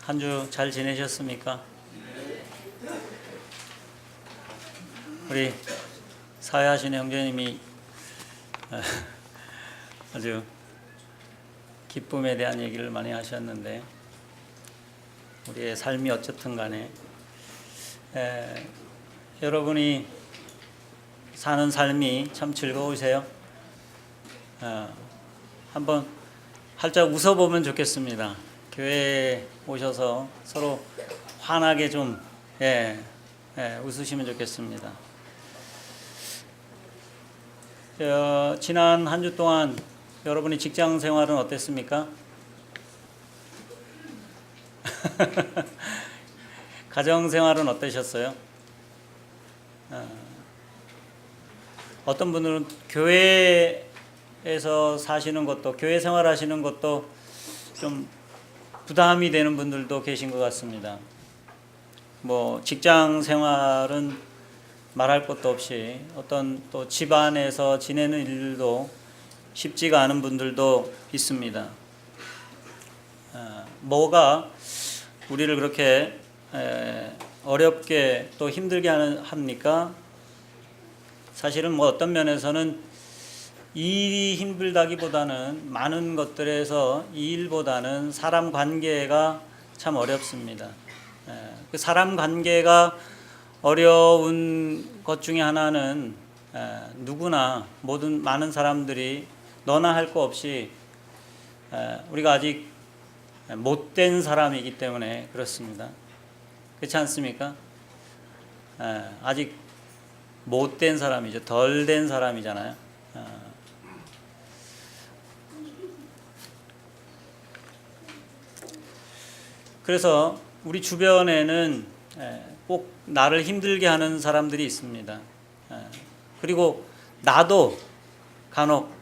한 주 잘 지내셨습니까? 우리 사회하신 형제님이 아주 기쁨에 대한 얘기를 많이 하셨는데, 우리의 삶이 어쨌든 간에 여러분이 사는 삶이 참 즐거우세요? 한번 활짝 웃어보면 좋겠습니다. 교회에 오셔서 서로 환하게 좀 웃으시면 좋겠습니다. 지난 한 주 동안 여러분이 직장 생활은 어땠습니까? 가정 생활은 어떠셨어요? 어떤 분들은 교회에서 사시는 것도, 교회 생활하시는 것도 좀 부담이 되는 분들도 계신 것 같습니다. 뭐 직장 생활은 말할 것도 없이 어떤 또 집안에서 지내는 일도 쉽지가 않은 분들도 있습니다. 뭐가 우리를 그렇게 어렵게 또 힘들게 합니까? 사실은 뭐 어떤 면에서는 일이 힘들다기보다는 많은 것들에서 이 일보다는 사람 관계가 참 어렵습니다. 그 사람 관계가 어려운 것 중에 하나는 누구나 모든 많은 사람들이 너나 할 거 없이 우리가 아직 못된 사람이기 때문에 그렇습니다. 그렇지 않습니까? 아직 못된 사람이죠. 덜 된 사람이잖아요. 그래서 우리 주변에는 꼭 나를 힘들게 하는 사람들이 있습니다. 그리고 나도 간혹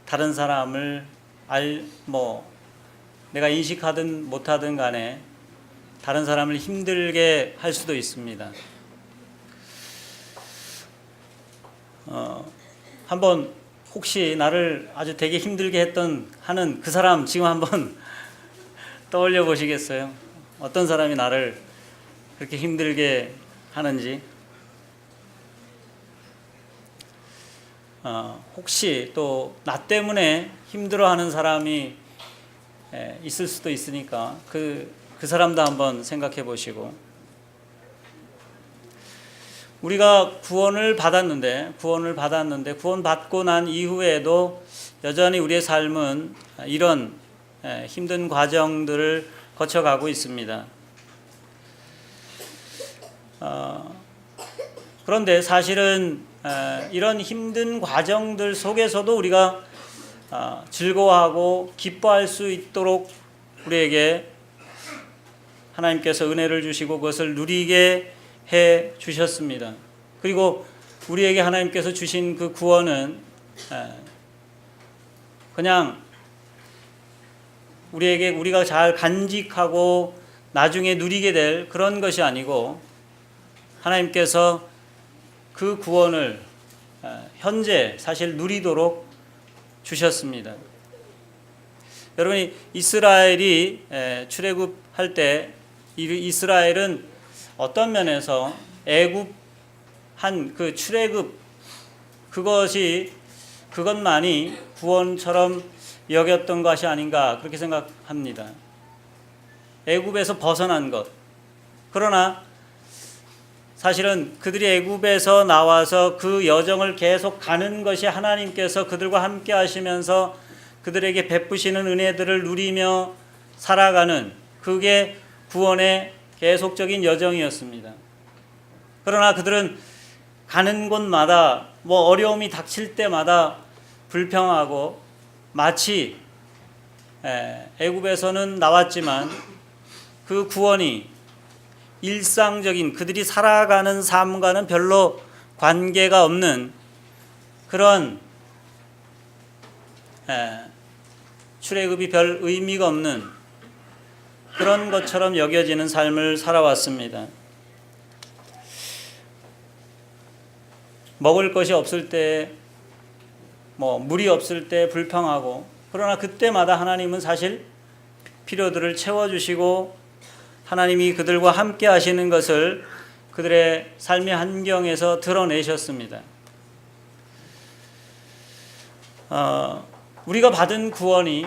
다른 사람을 내가 인식하든 못하든 간에 다른 사람을 힘들게 할 수도 있습니다. 한번 혹시 나를 아주 되게 힘들게 하는 그 사람 지금 한번 떠올려 보시겠어요? 어떤 사람이 나를 그렇게 힘들게 하는지. 혹시 또 나 때문에 힘들어하는 사람이 있을 수도 있으니까 그 사람도 한번 생각해 보시고, 우리가 구원을 받았는데 구원받고 난 이후에도 여전히 우리의 삶은 이런 힘든 과정들을 거쳐가고 있습니다. 그런데 사실은 이런 힘든 과정들 속에서도 우리가 즐거워하고 기뻐할 수 있도록 우리에게 하나님께서 은혜를 주시고 그것을 누리게 해 주셨습니다. 그리고 우리에게 하나님께서 주신 그 구원은 그냥 우리가 잘 간직하고 나중에 누리게 될 그런 것이 아니고, 하나님께서 그 구원을 현재 사실 누리도록 주셨습니다. 여러분이 이스라엘이 출애굽할 때 이스라엘은 어떤 면에서 애굽한 그 출애굽 그것만이 구원처럼 여겼던 것이 아닌가 그렇게 생각합니다. 애굽에서 벗어난 것. 그러나 사실은 그들이 애굽에서 나와서 그 여정을 계속 가는 것이 하나님께서 그들과 함께 하시면서 그들에게 베푸시는 은혜들을 누리며 살아가는, 그게 구원의 계속적인 여정이었습니다. 그러나 그들은 가는 곳마다 어려움이 닥칠 때마다 불평하고, 마치 애굽에서는 나왔지만 그 구원이 일상적인 그들이 살아가는 삶과는 별로 관계가 없는 그런 출애굽이 별 의미가 없는 그런 것처럼 여겨지는 삶을 살아왔습니다. 먹을 것이 없을 때, 물이 없을 때 불평하고, 그러나 그때마다 하나님은 사실 필요들을 채워주시고 하나님이 그들과 함께 하시는 것을 그들의 삶의 환경에서 드러내셨습니다. 우리가 받은 구원이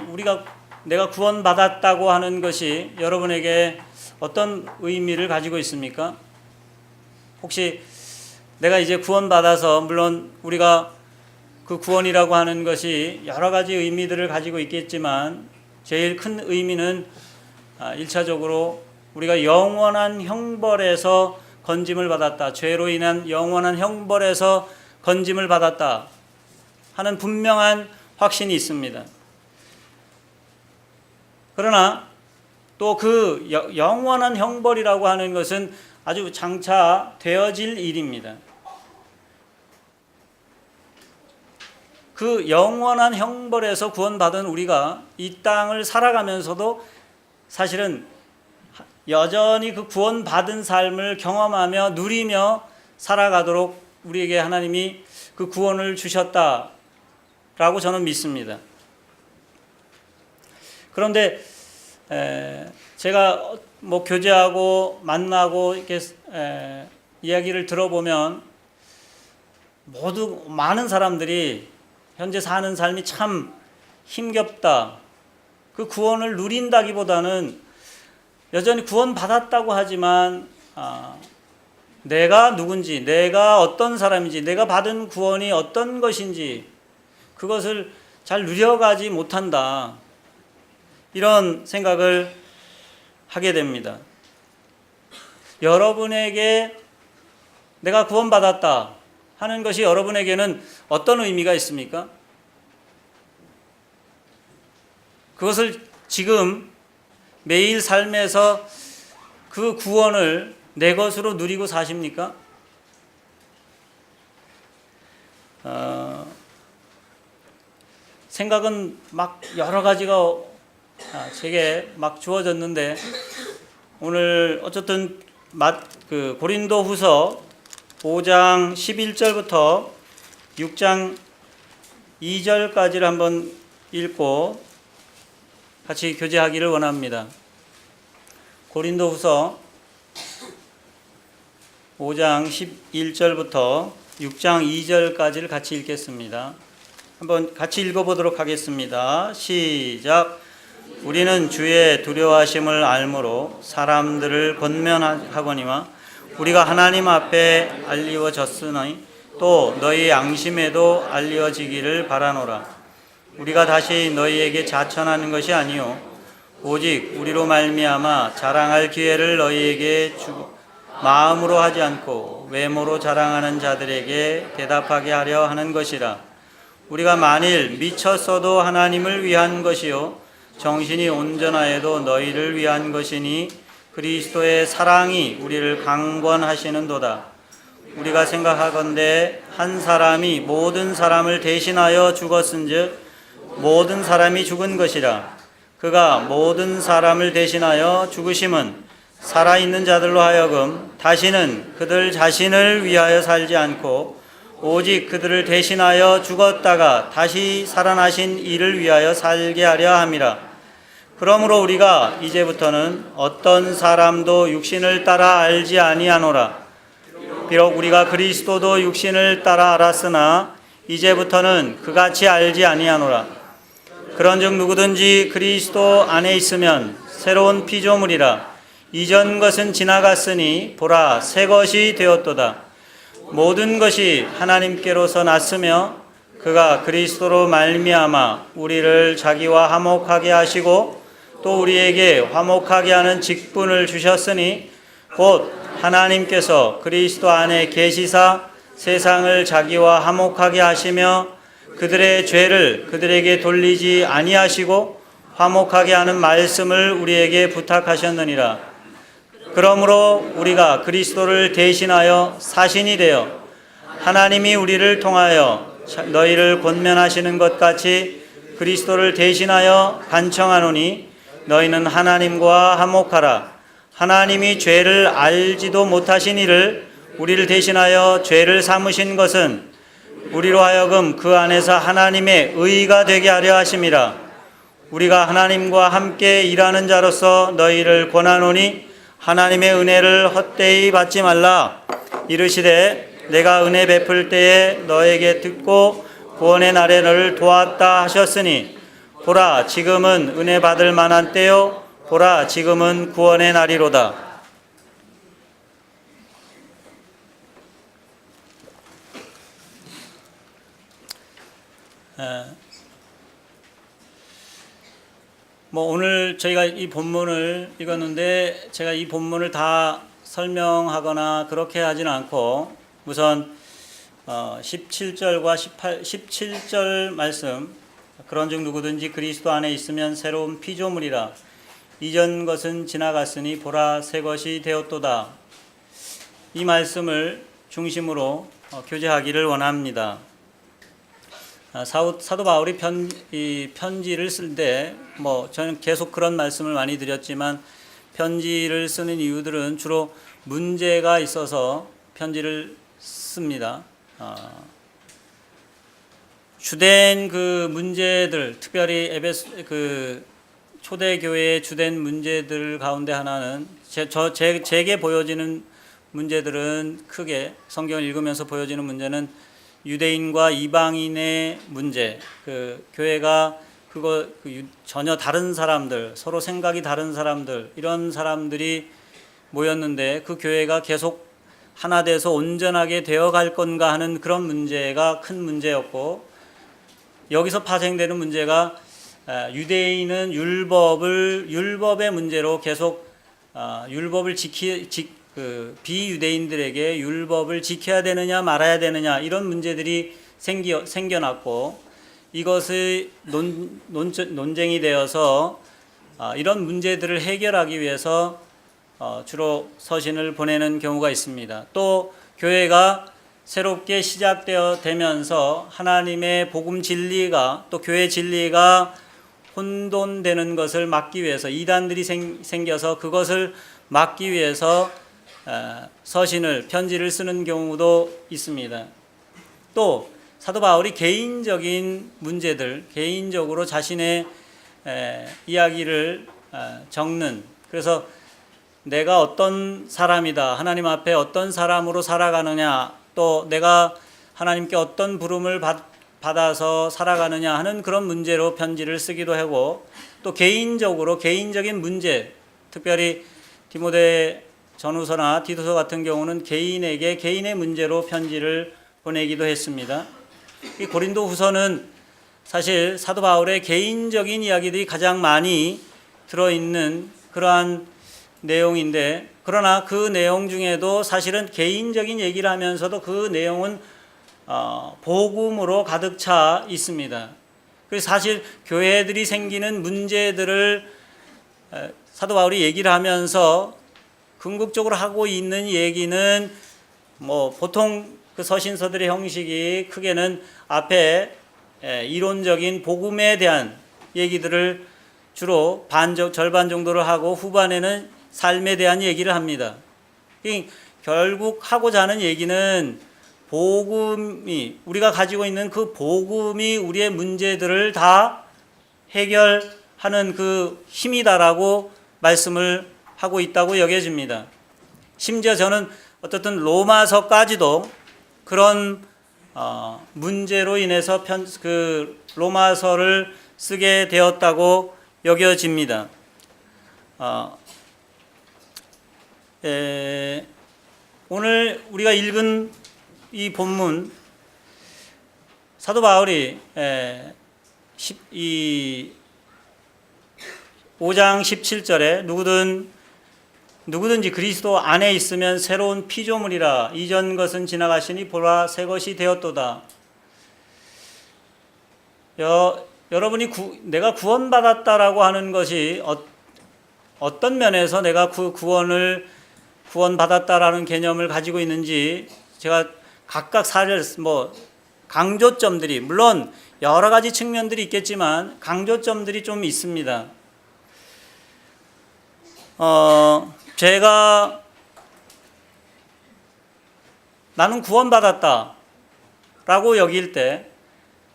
내가 구원받았다고 하는 것이 여러분에게 어떤 의미를 가지고 있습니까? 혹시 내가 이제 구원받아서, 물론 우리가 그 구원이라고 하는 것이 여러 가지 의미들을 가지고 있겠지만 제일 큰 의미는 1차적으로 우리가 영원한 형벌에서 건짐을 받았다, 죄로 인한 영원한 형벌에서 건짐을 받았다 하는 분명한 확신이 있습니다. 그러나 또 그 영원한 형벌이라고 하는 것은 아주 장차 되어질 일입니다. 그 영원한 형벌에서 구원받은 우리가 이 땅을 살아가면서도 사실은 여전히 그 구원받은 삶을 경험하며 누리며 살아가도록 우리에게 하나님이 그 구원을 주셨다라고 저는 믿습니다. 그런데 제가 교제하고 만나고 이렇게 이야기를 들어보면 많은 사람들이 현재 사는 삶이 참 힘겹다, 그 구원을 누린다기보다는 여전히 구원받았다고 하지만 내가 누군지, 내가 어떤 사람인지, 내가 받은 구원이 어떤 것인지 그것을 잘 누려가지 못한다, 이런 생각을 하게 됩니다. 여러분에게 내가 구원받았다 하는 것이 여러분에게는 어떤 의미가 있습니까? 그것을 지금 매일 삶에서 그 구원을 내 것으로 누리고 사십니까? 생각은 막 여러 가지가 제게 막 주어졌는데, 오늘 어쨌든 고린도 후서 5장 11절부터 6장 2절까지를 한번 읽고 같이 교제하기를 원합니다. 고린도 후서 5장 11절부터 6장 2절까지를 같이 읽겠습니다. 한번 같이 읽어보도록 하겠습니다. 시작. 우리는 주의 두려워하심을 알므로 사람들을 권면하거니와 우리가 하나님 앞에 알리워졌으니 또 너희 양심에도 알리워지기를 바라노라. 우리가 다시 너희에게 자천하는 것이 아니요 오직 우리로 말미암아 자랑할 기회를 너희에게 주고 마음으로 하지 않고 외모로 자랑하는 자들에게 대답하게 하려 하는 것이라. 우리가 만일 미쳤어도 하나님을 위한 것이요 정신이 온전하여도 너희를 위한 것이니 그리스도의 사랑이 우리를 강권하시는도다. 우리가 생각하건대 한 사람이 모든 사람을 대신하여 죽었은즉 모든 사람이 죽은 것이라. 그가 모든 사람을 대신하여 죽으심은 살아있는 자들로 하여금 다시는 그들 자신을 위하여 살지 않고 오직 그들을 대신하여 죽었다가 다시 살아나신 이를 위하여 살게 하려 함이라. 그러므로 우리가 이제부터는 어떤 사람도 육신을 따라 알지 아니하노라. 비록 우리가 그리스도도 육신을 따라 알았으나 이제부터는 그같이 알지 아니하노라. 그런즉 누구든지 그리스도 안에 있으면 새로운 피조물이라. 이전 것은 지나갔으니 보라 새 것이 되었도다. 모든 것이 하나님께로서 났으며 그가 그리스도로 말미암아 우리를 자기와 화목하게 하시고 또 우리에게 화목하게 하는 직분을 주셨으니 곧 하나님께서 그리스도 안에 계시사 세상을 자기와 화목하게 하시며 그들의 죄를 그들에게 돌리지 아니하시고 화목하게 하는 말씀을 우리에게 부탁하셨느니라. 그러므로 우리가 그리스도를 대신하여 사신이 되어 하나님이 우리를 통하여 너희를 권면하시는 것 같이 그리스도를 대신하여 간청하노니 너희는 하나님과 화목하라. 하나님이 죄를 알지도 못하신 이를 우리를 대신하여 죄를 삼으신 것은 우리로 하여금 그 안에서 하나님의 의가 되게 하려 하심이라. 우리가 하나님과 함께 일하는 자로서 너희를 권하노니 하나님의 은혜를 헛되이 받지 말라. 이르시되 내가 은혜 베풀 때에 너에게 듣고 구원의 날에 너를 도왔다 하셨으니 보라 지금은 은혜 받을 만한 때요 보라 지금은 구원의 날이로다. 오늘 저희가 이 본문을 읽었는데 제가 이 본문을 다 설명하거나 그렇게 하지는 않고 우선 17절과 17절 말씀 그런즉 누구든지 그리스도 안에 있으면 새로운 피조물이라 이전 것은 지나갔으니 보라 새 것이 되었도다. 이 말씀을 중심으로 교제하기를 원합니다. 사도 바울이 편지를 쓸 때 저는 계속 그런 말씀을 많이 드렸지만 편지를 쓰는 이유들은 주로 문제가 있어서 편지를 씁니다. 주된 그 문제들, 특별히 초대교회의 주된 문제들 가운데 하나는 제게 보여지는 문제들은 크게 성경을 읽으면서 보여지는 문제는 유대인과 이방인의 문제, 교회가 전혀 다른 사람들, 서로 생각이 다른 사람들, 이런 사람들이 모였는데 그 교회가 계속 하나 돼서 온전하게 되어갈 건가 하는 그런 문제가 큰 문제였고, 여기서 파생되는 문제가 유대인은 율법의 문제로 계속 율법을 비유대인들에게 율법을 지켜야 되느냐 말아야 되느냐 이런 문제들이 생겨났고, 이것이 논쟁이 되어서 이런 문제들을 해결하기 위해서 주로 서신을 보내는 경우가 있습니다. 또 교회가 새롭게 시작되면서 하나님의 복음 진리가 또 교회 진리가 혼돈되는 것을 막기 위해서 이단들이 생겨서 그것을 막기 위해서 편지를 쓰는 경우도 있습니다. 또 사도 바울이 개인적인 문제들, 개인적으로 자신의 이야기를 적는, 그래서 내가 어떤 사람이다, 하나님 앞에 어떤 사람으로 살아가느냐, 또 내가 하나님께 어떤 부름을 받아서 살아가느냐 하는 그런 문제로 편지를 쓰기도 하고, 또 개인적인 문제, 특별히 디모데 전후서나 디도서 같은 경우는 개인의 문제로 편지를 보내기도 했습니다. 이 고린도 후서는 사실 사도 바울의 개인적인 이야기들이 가장 많이 들어있는 그러한 내용인데, 그러나 그 내용 중에도 사실은 개인적인 얘기를 하면서도 그 내용은 복음으로 가득 차 있습니다. 그래서 사실 교회들이 생기는 문제들을 사도 바울이 얘기를 하면서 궁극적으로 하고 있는 얘기는 보통 그 서신서들의 형식이 크게는 앞에 이론적인 복음에 대한 얘기들을 주로 절반 정도를 하고 후반에는 삶에 대한 얘기를 합니다. 결국 하고자 하는 얘기는 우리가 가지고 있는 그 복음이 우리의 문제들을 다 해결하는 그 힘이다라고 말씀을 하고 있다고 여겨집니다. 심지어 저는 어떻든 로마서까지도 그런 문제로 인해서 로마서를 쓰게 되었다고 여겨집니다. 오늘 우리가 읽은 이 본문, 사도 바울이 이 5장 17절에 누구든지 그리스도 안에 있으면 새로운 피조물이라 이전 것은 지나가시니 보라 새 것이 되었도다. 여러분이 내가 구원받았다라고 하는 것이 어떤 면에서 내가 구원받았다라는 개념을 가지고 있는지 제가 각각 강조점들이, 물론 여러 가지 측면들이 있겠지만 강조점들이 좀 있습니다. 제가 나는 구원받았다 라고 여길 때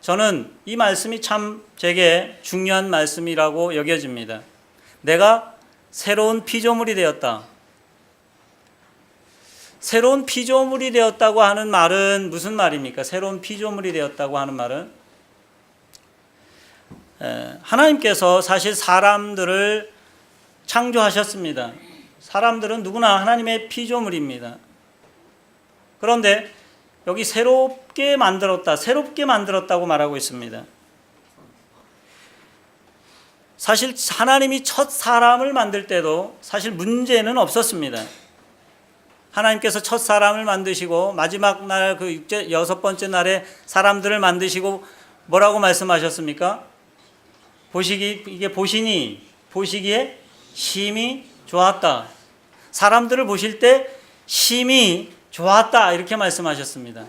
저는 이 말씀이 참 제게 중요한 말씀이라고 여겨집니다. 내가 새로운 피조물이 되었다. 새로운 피조물이 되었다고 하는 말은 무슨 말입니까? 새로운 피조물이 되었다고 하는 말은 하나님께서 사실 사람들을 창조하셨습니다. 사람들은 누구나 하나님의 피조물입니다. 그런데 여기 새롭게 만들었다고 말하고 있습니다. 사실 하나님이 첫 사람을 만들 때도 사실 문제는 없었습니다. 하나님께서 첫 사람을 만드시고 마지막 날 그 여섯 번째 날에 사람들을 만드시고 뭐라고 말씀하셨습니까? 이게 보시기에 심히 좋았다. 사람들을 보실 때 심히 좋았다 이렇게 말씀하셨습니다.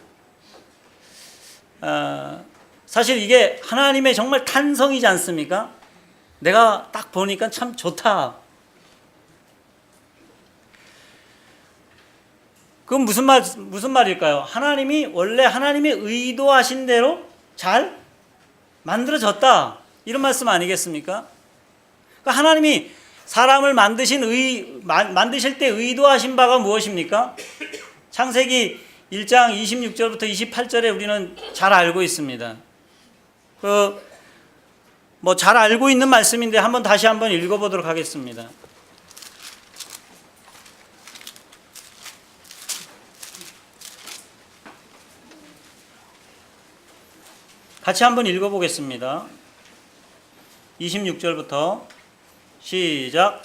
사실 이게 하나님의 정말 탄성이지 않습니까? 내가 딱 보니까 참 좋다. 그건 무슨 말일까요? 하나님이 원래 하나님의 의도하신 대로 잘 만들어졌다. 이런 말씀 아니겠습니까? 그러니까 하나님이 사람을 만드실 때 의도하신 바가 무엇입니까? 창세기 1장 26절부터 28절에 우리는 잘 알고 있습니다. 잘 알고 있는 말씀인데 다시 한번 읽어보도록 하겠습니다. 같이 한번 읽어보겠습니다. 26절부터 시작.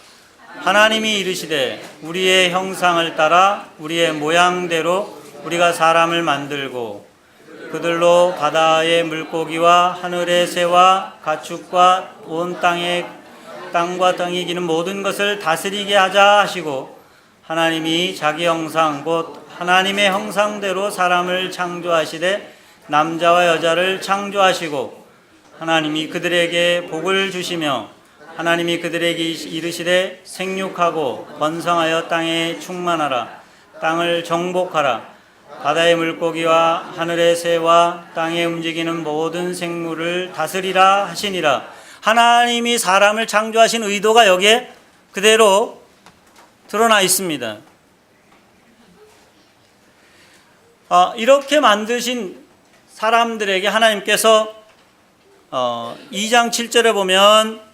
하나님이 이르시되 우리의 형상을 따라 우리의 모양대로 우리가 사람을 만들고 그들로 바다의 물고기와 하늘의 새와 가축과 온 땅과 땅이 기는 모든 것을 다스리게 하자 하시고 하나님이 자기 형상 곧 하나님의 형상대로 사람을 창조하시되 남자와 여자를 창조하시고 하나님이 그들에게 복을 주시며 하나님이 그들에게 이르시되 생육하고 번성하여 땅에 충만하라. 땅을 정복하라. 바다의 물고기와 하늘의 새와 땅에 움직이는 모든 생물을 다스리라 하시니라. 하나님이 사람을 창조하신 의도가 여기에 그대로 드러나 있습니다. 이렇게 만드신 사람들에게 하나님께서 2장 7절에 보면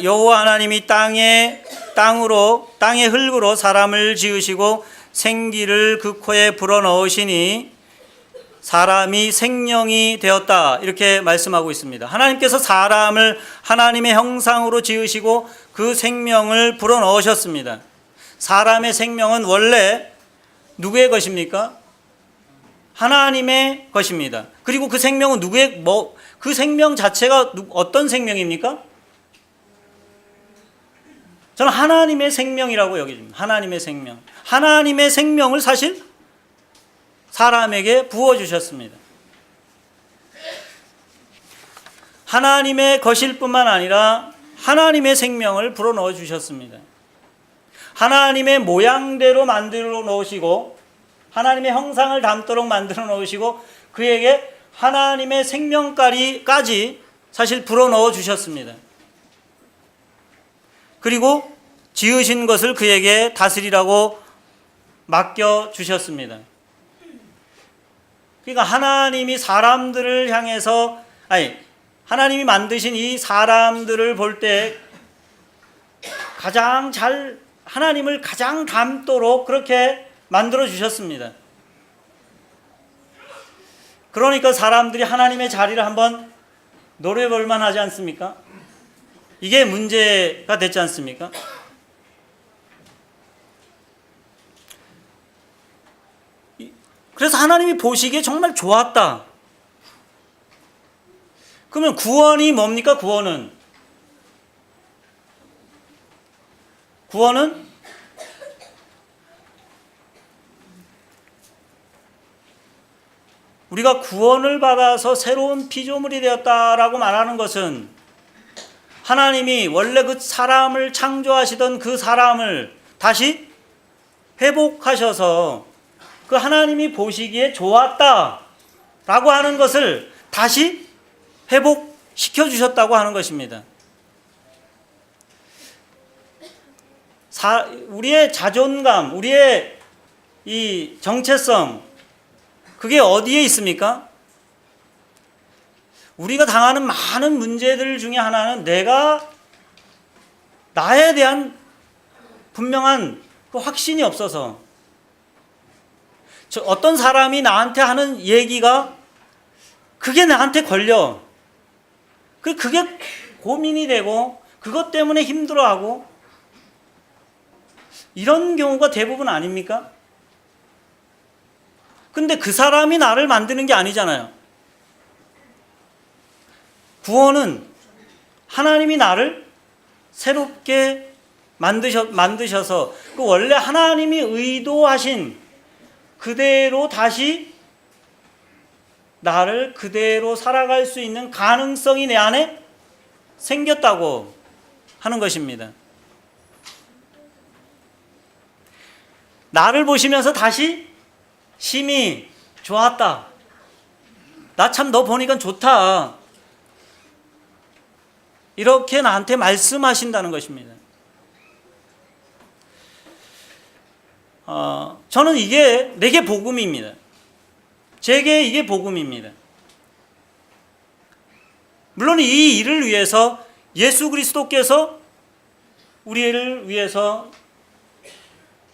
여호와 하나님이 땅의 흙으로 사람을 지으시고 생기를 그 코에 불어넣으시니 사람이 생명이 되었다 이렇게 말씀하고 있습니다. 하나님께서 사람을 하나님의 형상으로 지으시고 그 생명을 불어넣으셨습니다. 사람의 생명은 원래 누구의 것입니까? 하나님의 것입니다. 그리고 그 생명은 그 생명 자체가 어떤 생명입니까? 저는 하나님의 생명이라고 여겨집니다. 하나님의 생명. 하나님의 생명을 사실 사람에게 부어주셨습니다. 하나님의 것일 뿐만 아니라 하나님의 생명을 불어넣어 주셨습니다. 하나님의 모양대로 만들어 놓으시고 하나님의 형상을 담도록 만들어 놓으시고 그에게 하나님의 생명까지 사실 불어넣어 주셨습니다. 그리고 지으신 것을 그에게 다스리라고 맡겨 주셨습니다. 그러니까 하나님이 사람들을 향해서 하나님이 만드신 이 사람들을 볼 때 하나님을 가장 닮도록 그렇게 만들어 주셨습니다. 그러니까 사람들이 하나님의 자리를 한번 노려볼 만하지 않습니까? 이게 문제가 됐지 않습니까? 그래서 하나님이 보시기에 정말 좋았다. 그러면 구원이 뭡니까? 구원은 우리가 구원을 받아서 새로운 피조물이 되었다라고 말하는 것은 하나님이 원래 그 사람을 창조하시던 그 사람을 다시 회복하셔서 그 하나님이 보시기에 좋았다라고 하는 것을 다시 회복시켜 주셨다고 하는 것입니다. 우리의 자존감, 우리의 이 정체성, 그게 어디에 있습니까? 우리가 당하는 많은 문제들 중에 하나는 나에 대한 분명한 그 확신이 없어서, 어떤 사람이 나한테 하는 얘기가 그게 나한테 걸려. 그게 고민이 되고 그것 때문에 힘들어하고 이런 경우가 대부분 아닙니까? 근데 그 사람이 나를 만드는 게 아니잖아요. 구원은 하나님이 나를 새롭게 만드셔서 그 원래 하나님이 의도하신 그대로 다시 나를 그대로 살아갈 수 있는 가능성이 내 안에 생겼다고 하는 것입니다. 나를 보시면서 다시 심히 좋았다. 나 참 너 보니까 좋다. 이렇게 나한테 말씀하신다는 것입니다. 저는 이게 내게 복음입니다. 제게 이게 복음입니다. 물론 이 일을 위해서 예수 그리스도께서 우리를 위해서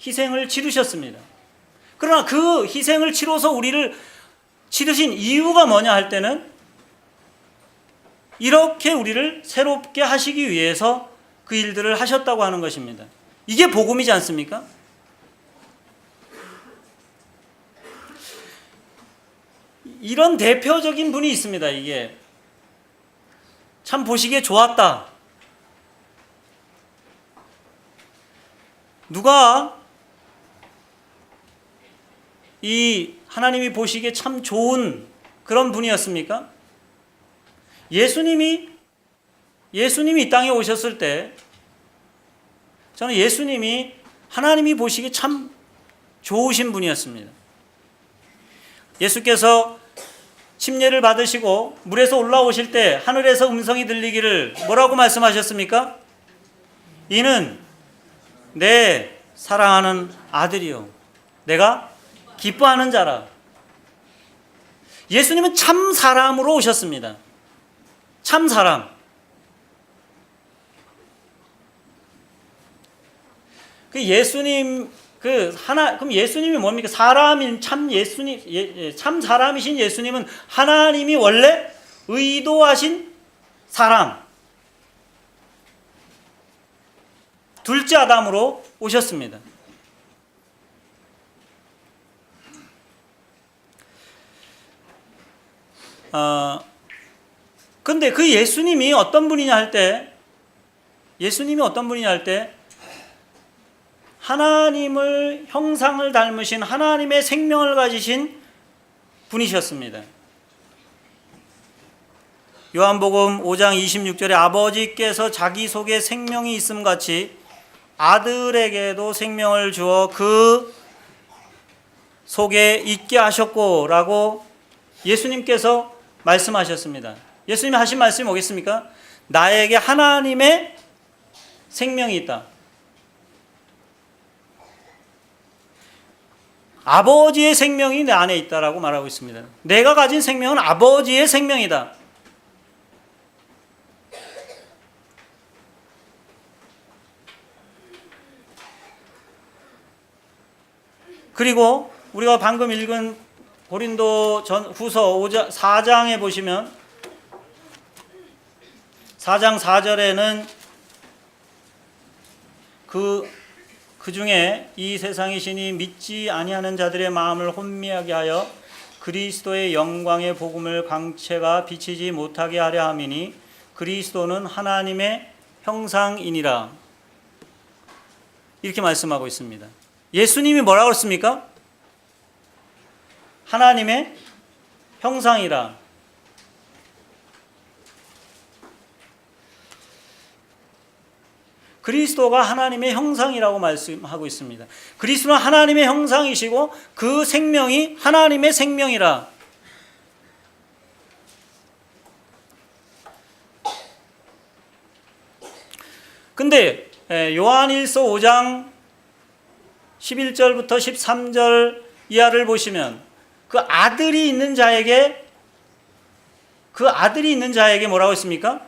희생을 치르셨습니다. 그러나 그 희생을 치러서 우리를 치르신 이유가 뭐냐 할 때는 이렇게 우리를 새롭게 하시기 위해서 그 일들을 하셨다고 하는 것입니다. 이게 복음이지 않습니까? 이런 대표적인 분이 있습니다. 이게 참 보시기에 좋았다. 누가 이 하나님이 보시기에 참 좋은 그런 분이었습니까? 예수님이 이 땅에 오셨을 때 저는 예수님이 하나님이 보시기에 참 좋으신 분이었습니다. 예수께서 침례를 받으시고 물에서 올라오실 때 하늘에서 음성이 들리기를 뭐라고 말씀하셨습니까? 이는 내 사랑하는 아들이요 내가 기뻐하는 자라. 예수님은 참 사람으로 오셨습니다. 참 사람. 그럼 예수님이 뭡니까? 사람인 참 예수님, 참 사람이신 예수님은 하나님이 원래 의도하신 사람, 둘째 아담으로 오셨습니다. 근데 그 예수님이 어떤 분이냐 할 때, 하나님을 형상을 닮으신 하나님의 생명을 가지신 분이셨습니다. 요한복음 5장 26절에 아버지께서 자기 속에 생명이 있음 같이 아들에게도 생명을 주어 그 속에 있게 하셨고 라고 예수님께서 말씀하셨습니다. 예수님이 하신 말씀이 뭐겠습니까? 나에게 하나님의 생명이 있다. 아버지의 생명이 내 안에 있다라고 말하고 있습니다. 내가 가진 생명은 아버지의 생명이다. 그리고 우리가 방금 읽은 고린도 후서 4장에 보시면 4장 4절에는 그 중에 이 세상의 신이 믿지 아니하는 자들의 마음을 혼미하게 하여 그리스도의 영광의 복음을 광채가 비치지 못하게 하려 함이니 그리스도는 하나님의 형상이니라. 이렇게 말씀하고 있습니다. 예수님이 뭐라고 했습니까? 하나님의 형상이라. 그리스도가 하나님의 형상이라고 말씀하고 있습니다. 그리스도는 하나님의 형상이시고 그 생명이 하나님의 생명이라. 그런데 요한일서 5장 11절부터 13절 이하를 보시면 그 아들이 있는 자에게 뭐라고 했습니까?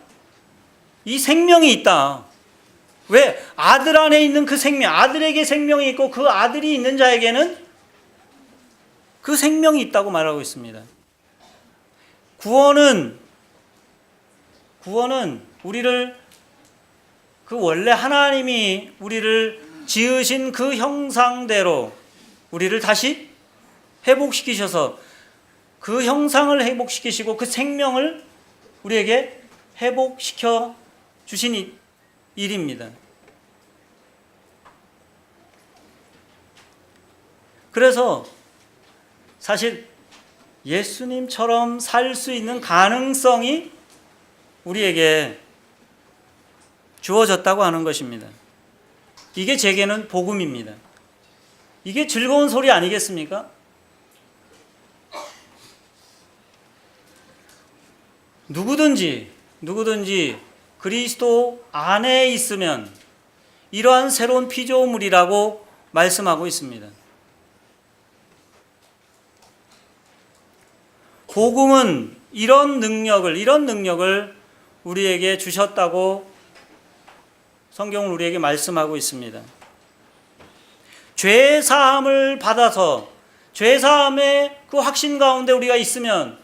이 생명이 있다. 왜? 아들 안에 있는 그 생명, 아들에게 생명이 있고 그 아들이 있는 자에게는 그 생명이 있다고 말하고 있습니다. 구원은 우리를 그 원래 하나님이 우리를 지으신 그 형상대로 우리를 다시 회복시키셔서 그 형상을 회복시키시고 그 생명을 우리에게 회복시켜 주신 일입니다. 그래서 사실 예수님처럼 살 수 있는 가능성이 우리에게 주어졌다고 하는 것입니다. 이게 제게는 복음입니다. 이게 즐거운 소리 아니겠습니까? 누구든지 그리스도 안에 있으면 이러한 새로운 피조물이라고 말씀하고 있습니다. 복음은 이런 능력을 우리에게 주셨다고 성경은 우리에게 말씀하고 있습니다. 죄 사함을 받아서 죄 사함의 그 확신 가운데 우리가 있으면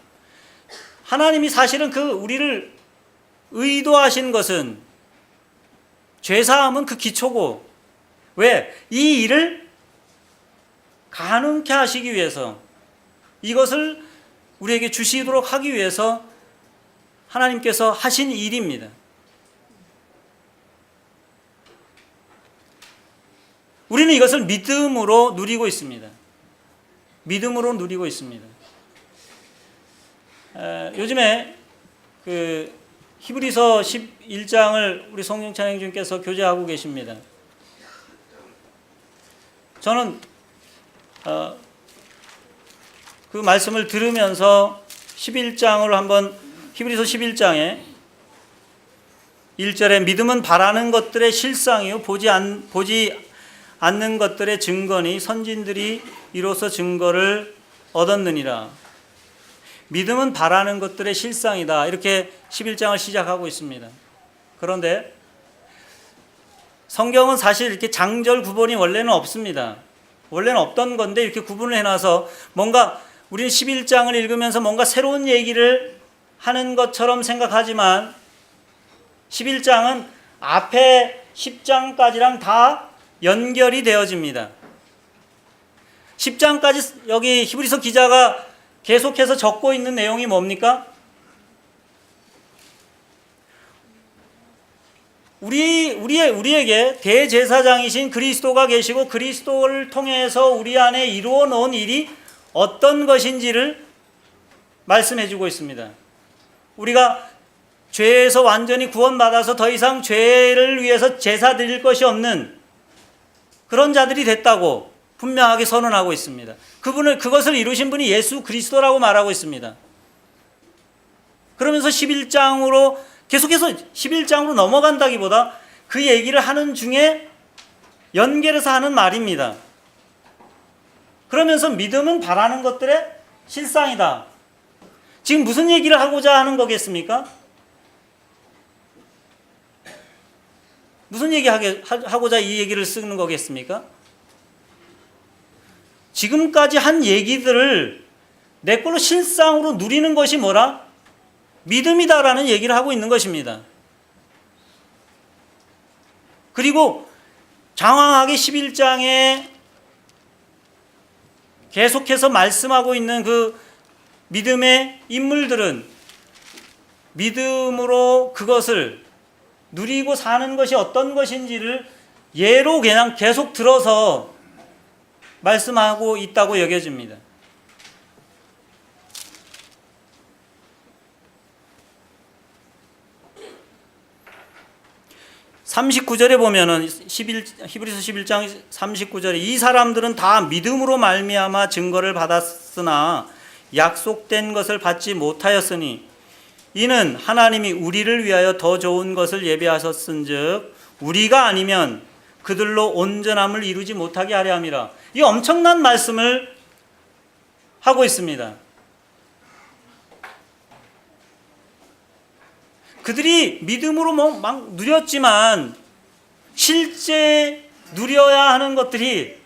하나님이 사실은 그 우리를 의도하신 것은 죄 사함은 그 기초고, 왜? 이 일을 가능케 하시기 위해서, 이것을 우리에게 주시도록 하기 위해서 하나님께서 하신 일입니다. 우리는 이것을 믿음으로 누리고 있습니다. 믿음으로 누리고 있습니다. 요즘에 그 히브리서 11장을 우리 성령찬양주님께서 교제하고 계십니다. 저는 그 말씀을 들으면서 11장을 한번 히브리서 11장에 1절에 믿음은 바라는 것들의 실상이요 보지 않는 것들의 증거니 선진들이 이로써 증거를 얻었느니라. 믿음은 바라는 것들의 실상이다. 이렇게 11장을 시작하고 있습니다. 그런데 성경은 사실 이렇게 장절 구분이 원래는 없습니다. 원래는 없던 건데 이렇게 구분을 해놔서 뭔가 우리는 11장을 읽으면서 뭔가 새로운 얘기를 하는 것처럼 생각하지만 11장은 앞에 10장까지랑 다 연결이 되어집니다. 10장까지 여기 히브리서 기자가 계속해서 적고 있는 내용이 뭡니까? 우리에게 대제사장이신 그리스도가 계시고 그리스도를 통해서 우리 안에 이루어 놓은 일이 어떤 것인지를 말씀해 주고 있습니다. 우리가 죄에서 완전히 구원받아서 더 이상 죄를 위해서 제사 드릴 것이 없는 그런 자들이 됐다고 분명하게 선언하고 있습니다. 그것을 이루신 분이 예수 그리스도라고 말하고 있습니다. 그러면서 11장으로 계속해서 11장으로 넘어간다기보다 그 얘기를 하는 중에 연결해서 하는 말입니다. 그러면서 믿음은 바라는 것들의 실상이다. 지금 무슨 얘기를 하고자 하는 거겠습니까? 무슨 얘기 하고자 이 얘기를 쓰는 거겠습니까? 지금까지 한 얘기들을 내 걸로 실상으로 누리는 것이 뭐라? 믿음이다라는 얘기를 하고 있는 것입니다. 그리고 장황하게 11장에 계속해서 말씀하고 있는 그 믿음의 인물들은 믿음으로 그것을 누리고 사는 것이 어떤 것인지를 예로 그냥 계속 들어서 말씀하고 있다고 여겨집니다. 39절에 보면은 히브리서 11장 39절에 이 사람들은 다 믿음으로 말미암아 증거를 받았으나 약속된 것을 받지 못하였으니 이는 하나님이 우리를 위하여 더 좋은 것을 예비하셨은즉 우리가 아니면 그들로 온전함을 이루지 못하게 하려 함이라. 이 엄청난 말씀을 하고 있습니다. 그들이 믿음으로 막 누렸지만 실제 누려야 하는 것들이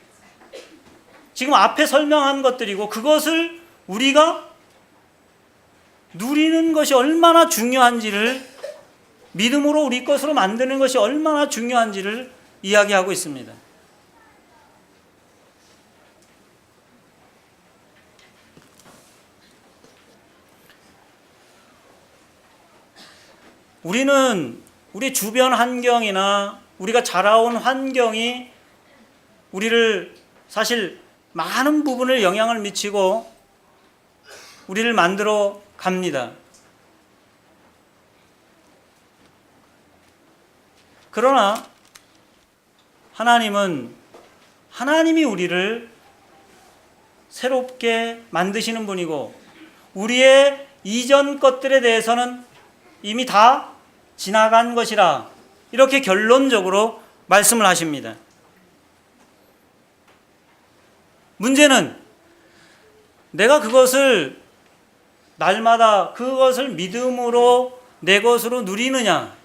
지금 앞에 설명한 것들이고, 그것을 우리가 누리는 것이 얼마나 중요한지를, 믿음으로 우리 것으로 만드는 것이 얼마나 중요한지를 이야기하고 있습니다. 우리는 우리 주변 환경이나 우리가 자라온 환경이 우리를 사실 많은 부분을 영향을 미치고 우리를 만들어 갑니다. 그러나 하나님이 우리를 새롭게 만드시는 분이고, 우리의 이전 것들에 대해서는 이미 다 지나간 것이라, 이렇게 결론적으로 말씀을 하십니다. 문제는 내가 날마다 그것을 믿음으로 내 것으로 누리느냐.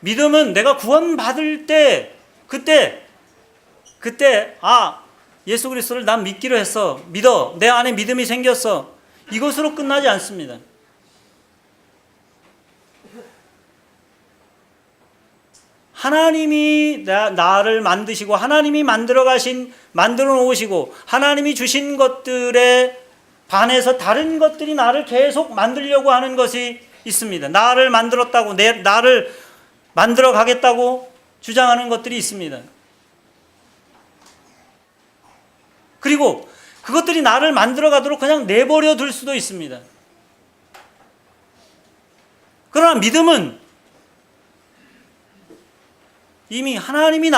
믿음은 내가 구원받을 때 그때 예수 그리스도를 난 믿기로 했어, 믿어, 내 안에 믿음이 생겼어, 이것으로 끝나지 않습니다. 하나님이 나를 만드시고, 하나님이 만들어 놓으시고, 하나님이 주신 것들에 반해서 다른 것들이 나를 계속 만들려고 하는 것이 있습니다. 나를 만들었다고, 나를 만들어 가겠다고 주장하는 것들이 있습니다. 그리고 그것들이 나를 만들어 가도록 그냥 내버려 둘 수도 있습니다. 그러나 믿음은 이미 하나님이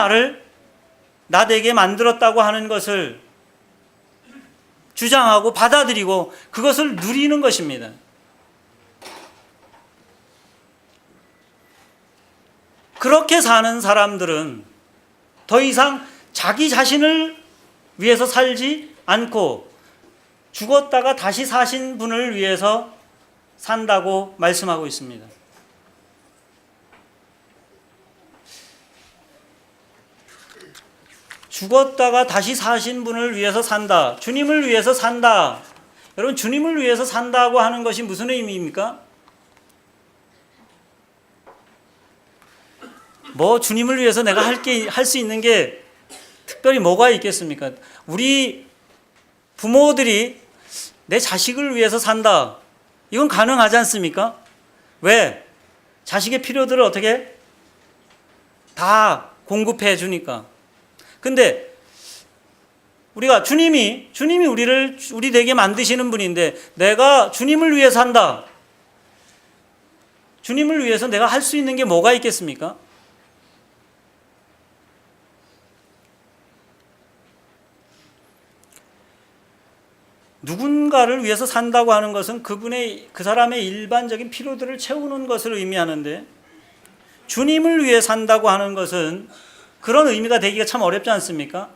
나되게 만들었다고 하는 것을 주장하고 받아들이고 그것을 누리는 것입니다. 그렇게 사는 사람들은 더 이상 자기 자신을 위해서 살지 않고 죽었다가 다시 사신 분을 위해서 산다고 말씀하고 있습니다. 죽었다가 다시 사신 분을 위해서 산다. 주님을 위해서 산다. 여러분, 주님을 위해서 산다고 하는 것이 무슨 의미입니까? 주님을 위해서 내가 할 수 있는 게 특별히 뭐가 있겠습니까? 우리 부모들이 내 자식을 위해서 산다. 이건 가능하지 않습니까? 왜? 자식의 필요들을 어떻게? 다 공급해 주니까. 근데 우리가 주님이 우리 되게 만드시는 분인데, 내가 주님을 위해 산다. 주님을 위해서 내가 할 수 있는 게 뭐가 있겠습니까? 누군가를 위해서 산다고 하는 것은 그 사람의 일반적인 필요들을 채우는 것을 의미하는데, 주님을 위해 산다고 하는 것은 그런 의미가 되기가 참 어렵지 않습니까?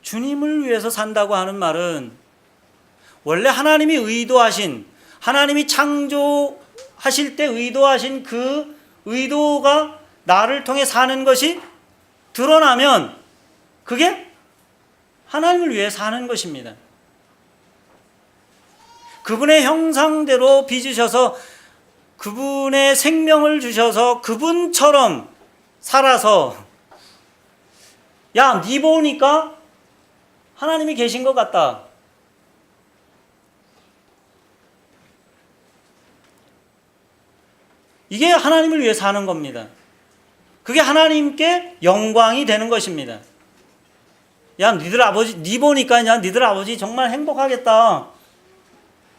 주님을 위해서 산다고 하는 말은 원래 하나님이 창조하실 때 의도하신 그 의도가 나를 통해 사는 것이 드러나면 그게 하나님을 위해 사는 것입니다. 그분의 형상대로 빚으셔서 그분의 생명을 주셔서 그분처럼 살아서, 야, 네 보니까 하나님이 계신 것 같다. 이게 하나님을 위해 사는 겁니다. 그게 하나님께 영광이 되는 것입니다. 야, 니들 아버지, 니 보니까 니들 아버지 정말 행복하겠다.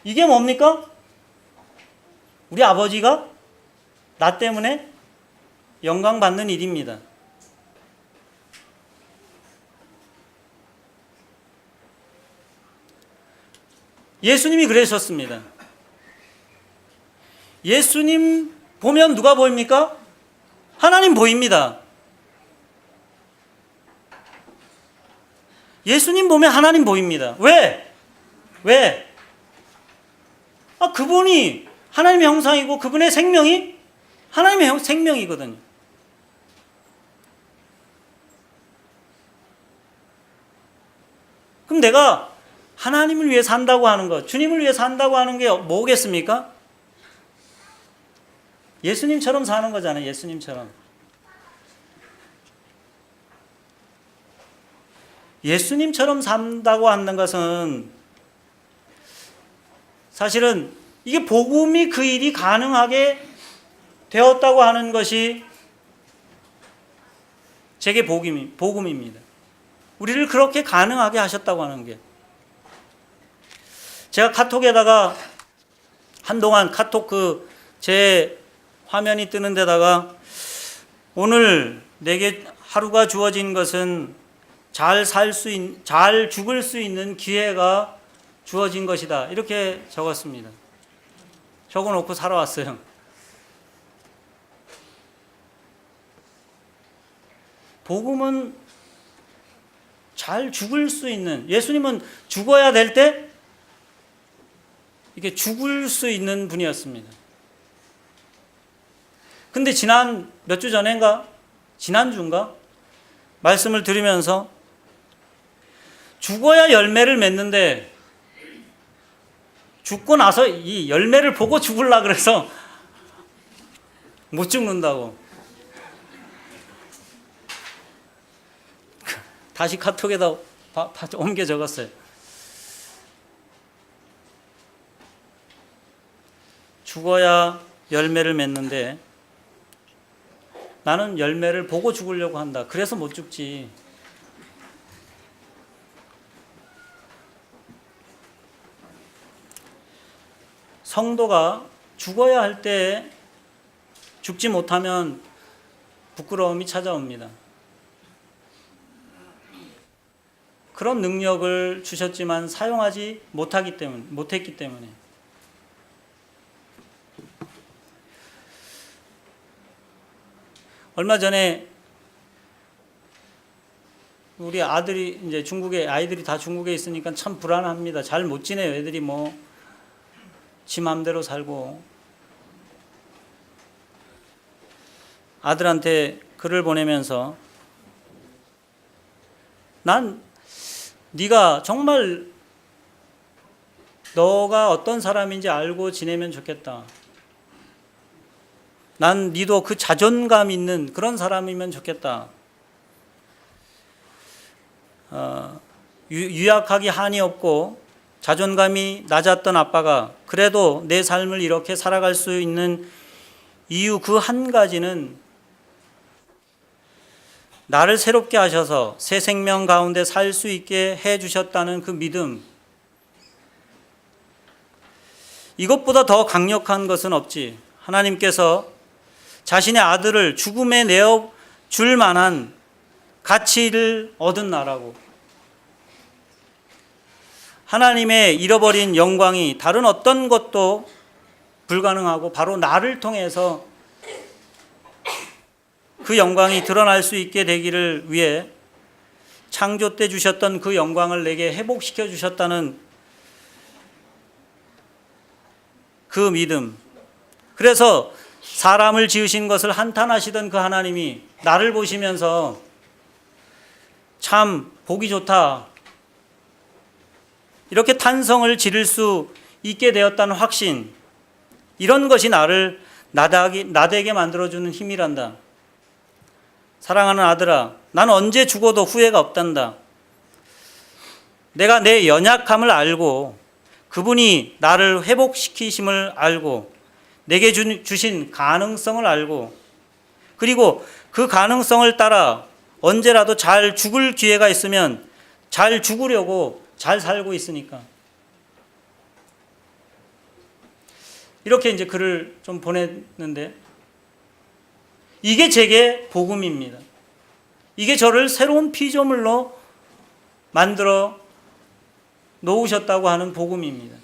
이게 뭡니까? 우리 아버지가 나 때문에 영광 받는 일입니다. 예수님이 그러셨습니다. 예수님 보면 누가 보입니까? 하나님 보입니다. 예수님 보면 하나님 보입니다. 왜? 그분이 하나님의 형상이고 그분의 생명이 하나님의 생명이거든요. 그럼 내가 하나님을 위해 산다고 하는 것, 주님을 위해 산다고 하는 게 뭐겠습니까? 예수님처럼 사는 거잖아요. 예수님처럼. 예수님처럼 산다고 하는 것은 사실은 이게 복음이 그 일이 가능하게 되었다고 하는 것이 제게 복음입니다. 우리를 그렇게 가능하게 하셨다고 하는 게. 제가 카톡에다가 한동안 카톡 제 화면이 뜨는 데다가 오늘 내게 하루가 주어진 것은 잘 죽을 수 있는 기회가 주어진 것이다. 이렇게 적었습니다. 적어놓고 살아왔어요. 복음은 잘 죽을 수 있는, 예수님은 죽어야 될 때 이게 죽을 수 있는 분이었습니다. 근데 지난 몇 주 전인가? 지난주인가? 말씀을 들으면서 죽어야 열매를 맺는데 죽고 나서 이 열매를 보고 죽으려고 그래서 못 죽는다고. 다시 카톡에다 옮겨 적었어요. 죽어야 열매를 맺는데 나는 열매를 보고 죽으려고 한다. 그래서 못 죽지. 성도가 죽어야 할 때 죽지 못하면 부끄러움이 찾아옵니다. 그런 능력을 주셨지만 사용하지 못했기 때문에. 얼마 전에 우리 아들이 이제 아이들이 다 중국에 있으니까 참 불안합니다. 잘 못 지내요. 애들이 지 맘대로 살고. 아들한테 글을 보내면서 난 네가 정말 너가 어떤 사람인지 알고 지내면 좋겠다. 난 니도 그 자존감 있는 그런 사람이면 좋겠다. 유약하기 한이 없고 자존감이 낮았던 아빠가 그래도 내 삶을 이렇게 살아갈 수 있는 이유 그 한 가지는 나를 새롭게 하셔서 새 생명 가운데 살 수 있게 해 주셨다는 그 믿음. 이것보다 더 강력한 것은 없지. 하나님께서 자신의 아들을 죽음에 내어 줄 만한 가치를 얻은 나라고. 하나님의 잃어버린 영광이 다른 어떤 것도 불가능하고 바로 나를 통해서 그 영광이 드러날 수 있게 되기를 위해 창조 때 주셨던 그 영광을 내게 회복시켜 주셨다는 그 믿음. 그래서 사람을 지으신 것을 한탄하시던 그 하나님이 나를 보시면서 참 보기 좋다. 이렇게 탄성을 지를 수 있게 되었다는 확신. 이런 것이 나를 나되게 만들어주는 힘이란다. 사랑하는 아들아, 나는 언제 죽어도 후회가 없단다. 내가 내 연약함을 알고 그분이 나를 회복시키심을 알고 내게 주신 가능성을 알고 그리고 그 가능성을 따라 언제라도 잘 죽을 기회가 있으면 잘 죽으려고 잘 살고 있으니까. 이렇게 이제 글을 좀 보냈는데 이게 제게 복음입니다. 이게 저를 새로운 피조물로 만들어 놓으셨다고 하는 복음입니다.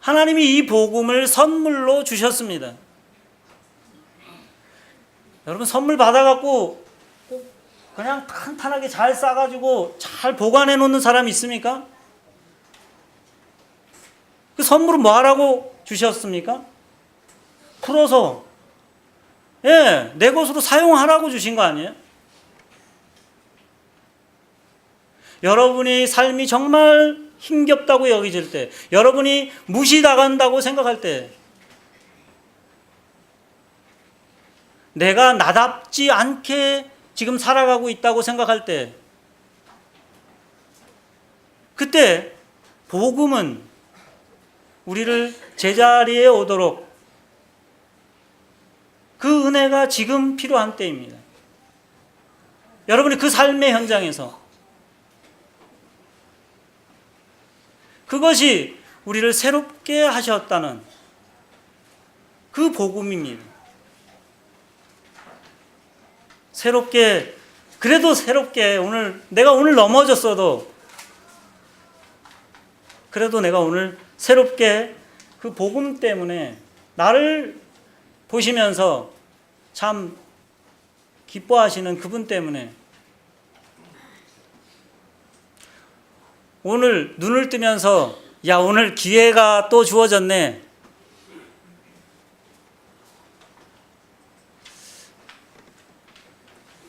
하나님이 이 복음을 선물로 주셨습니다. 여러분 선물 받아갖고 그냥 탄탄하게 잘 싸가지고 잘 보관해 놓는 사람 있습니까? 그 선물은 뭐 하라고 주셨습니까? 풀어서 내 것으로 사용하라고 주신 거 아니에요? 여러분의 삶이 정말 힘겹다고 여기질 때, 여러분이 무시당한다고 생각할 때, 내가 나답지 않게 지금 살아가고 있다고 생각할 때, 그때 복음은 우리를 제자리에 오도록 그 은혜가 지금 필요한 때입니다. 여러분이 그 삶의 현장에서 그것이 우리를 새롭게 하셨다는 그 복음입니다. 새롭게, 그래도 새롭게 내가 오늘 넘어졌어도 그래도 내가 오늘 새롭게 그 복음 때문에 나를 보시면서 참 기뻐하시는 그분 때문에 오늘 눈을 뜨면서 야, 오늘 기회가 또 주어졌네.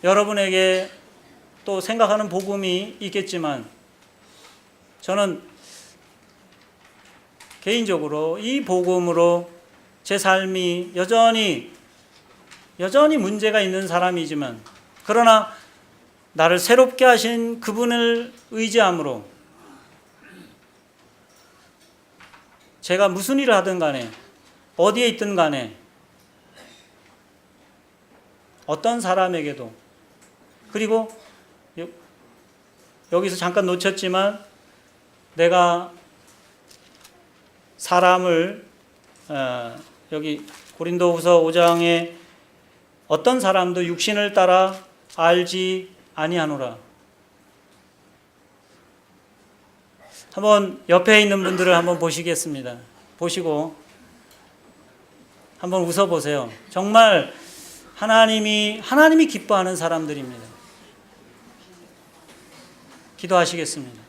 여러분에게 또 생각하는 복음이 있겠지만 저는 개인적으로 이 복음으로 제 삶이 여전히 문제가 있는 사람이지만 그러나 나를 새롭게 하신 그분을 의지함으로 제가 무슨 일을 하든 간에 어디에 있든 간에 어떤 사람에게도 그리고 여기서 잠깐 놓쳤지만 내가 사람을 여기 고린도후서 5장에 어떤 사람도 육신을 따라 알지 아니하노라. 한번 옆에 있는 분들을 한번 보시겠습니다. 보시고 한번 웃어보세요. 정말 하나님이 기뻐하는 사람들입니다. 기도하시겠습니다.